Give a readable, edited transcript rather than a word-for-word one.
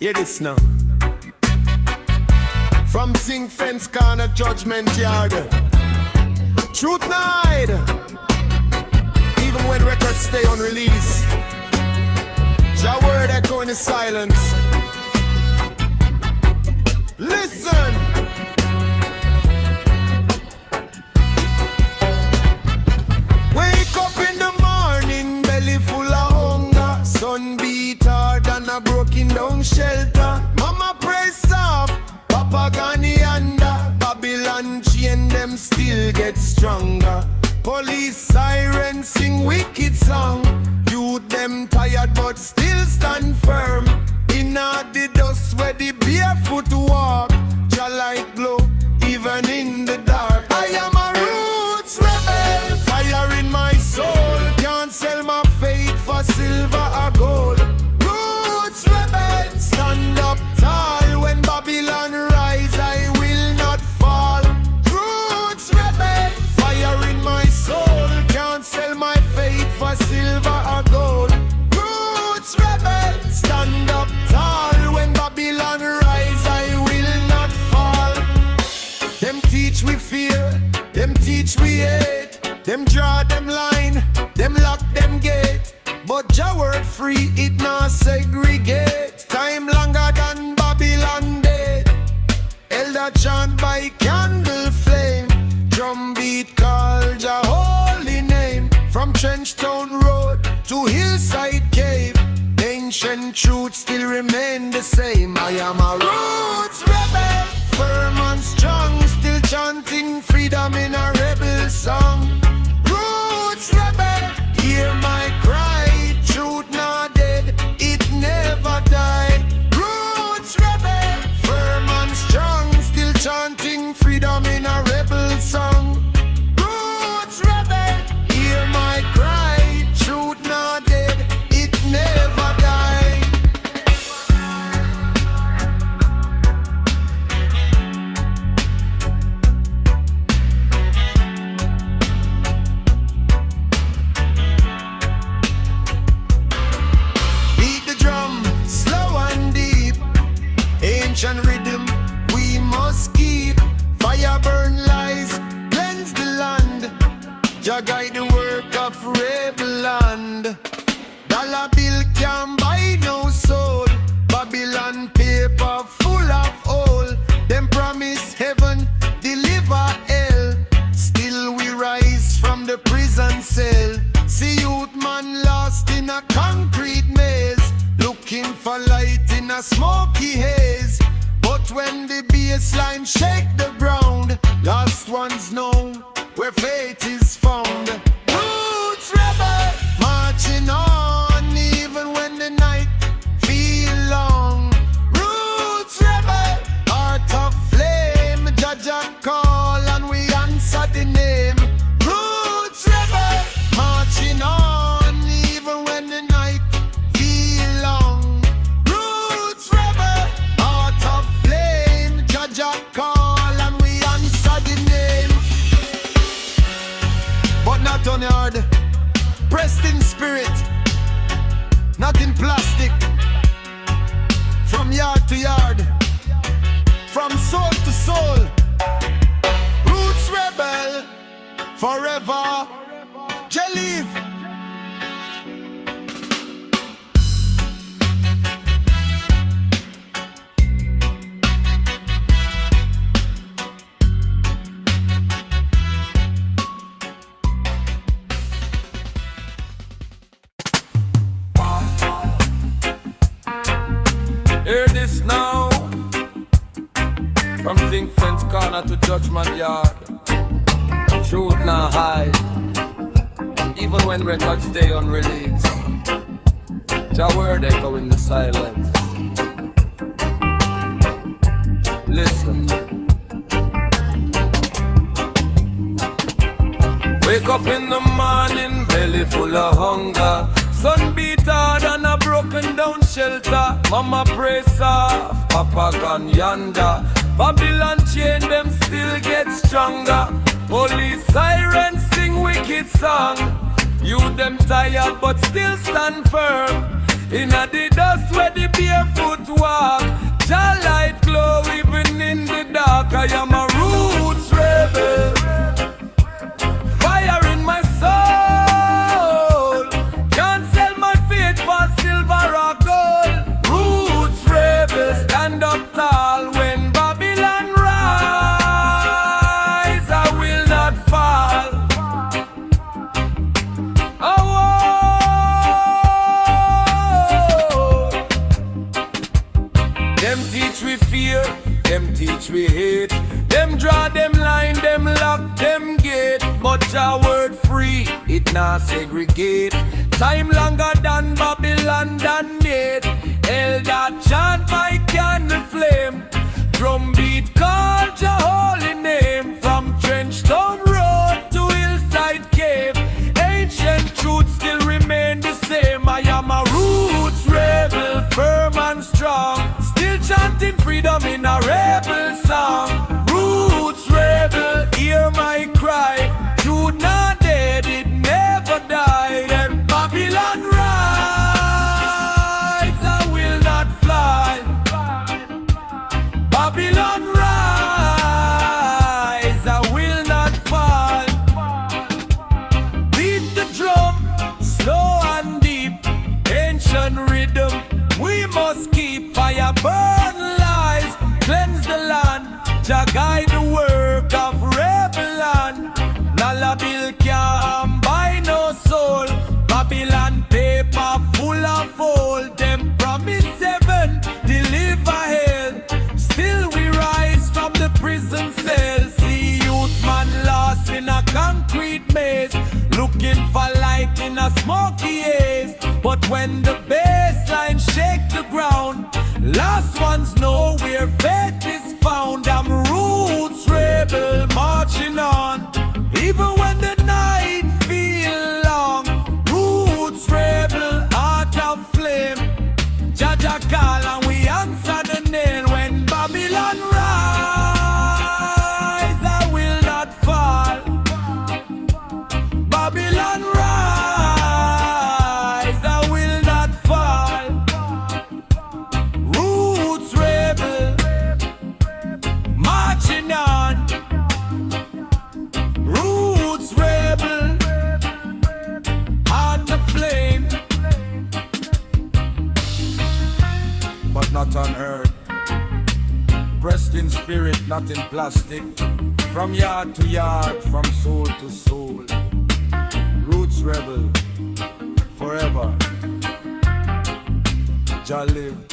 Hear this now. From Zinc Fence Corner, Judgement Yard. Truth night. Even when records stay unreleased, Jah word echo in the silence. Listen. Wake up in the morning, belly full of hunger. Sun beat hard and a broken down shelter. Mama pray soft, Papa gone yonder. Babylon chain them still get stronger. Police sirens sing wicked song. Youth them tired but still stand firm. In the dust where the barefoot walk. Jah light glow even in the dark. I am a roots rebel, fire in my soul. Can't sell my faith for silver or gold. Roots rebel, stand up tall. When Babylon rise, I will not fall. Roots rebel, fire in my soul. Can't sell my faith for silver or gold. Roots rebel, stand up tall. When Babylon rise, I will not fall. Them teach we fear, them teach we hate. Them draw them line, them lock them gate. But Jah word free, it not segregate. Time longer than Babylon dead. Elder chant by candle flame. Drum beat call Jah holy name. From Trenchtown Road to Hillside Cave, ancient truths still remain the same. I am a roots rebel, firm and strong, still chanting freedom in a rebel song. Roots rebel, hear my cry. Truth not dead, it never died. Roots rebel, firm and strong, still chanting freedom in a rebel song. Roots rebel, hear my cry. Truth not dead, it never died. Beat the drum, slow and deep. Ancient rhythm we must keep. Fire burn lies, cleanse the land. Jah guide the work of rebel land. Dollar bill can't buy no soul. Babylon paper full of oil. Them promise heaven, deliver hell. Still we rise from the prison cell. See youth man lost in a concrete maze, looking for light in a smoky haze. But when the baseline shake the ground, lost ones know where faith is found. Roots rebel, marching on even when the night feel long. Roots rebel, heart of flame. Jah call and we answer the name. Roots rebel, marching on even when the night feel long. Roots rebel, heart of flame. Jah call and we answer the name. But not on yard, pressed in spirit, not in plastic. From yard to yard, from soul to soul. Roots rebel, forever. Jah live. Hear this now. From Zinc Fence Corner to Judgement Yard. Truth not hide, even when records stay unreleased. Jah word echo in the silence. Listen. Wake up in the morning, belly full of hunger. Sun beat hard and a broken down shelter. Mama pray soft, Papa gone yonder. Babylon chain them still get stronger. Police sirens sing wicked song. You them tired but still stand firm. Inna the dust where the barefoot walk. Jah light glow even in the dark. I am a roots rebel. Fire in my soul. Can't sell my faith for silver or gold. Roots rebel, stand up tall when Babylon rise. I will not fall. Them teach we fear, them teach we hate. Them draw them line, them lock them gate. But your word free, it not segregate. Time longer than Babylon than made. Elder chant my candle flame. Drumbeat call your holy name. From Trenchtown Road to Hillside Cave. Ancient truths still remain the same. I am a roots rebel, firm and strong. Still chanting freedom in a rebel song. Roots rebel, hear my cry. Truth not dead, it never died. And Babylon rise, I will not fly. Babylon rise, I will not fall. Beat the drum, slow and deep. Ancient rhythm, we must keep. Fire burn lies, cleanse the land. Jah guide the work of rebellion. Dollar bill can't buy no soul. Babylon paper full of old. Them promise heaven, deliver hell. Still we rise from the prison cell. See youth man lost in a concrete maze, looking for light in a smoky haze. But when the baseline shake the ground, last ones know where faith is found. I'm roots rebel marching on, even when the night feel long. Roots rebel, heart of flame. Jaja call and we answer the nail. When Babylon rise, I will not fall. Babylon rise, I will not fall. Roots rebel, marching on. Roots rebel, heart of flame. But not on earth. Pressed in spirit, not in plastic. From yard to yard, from soul to soul. Roots rebel, forever. Jah live.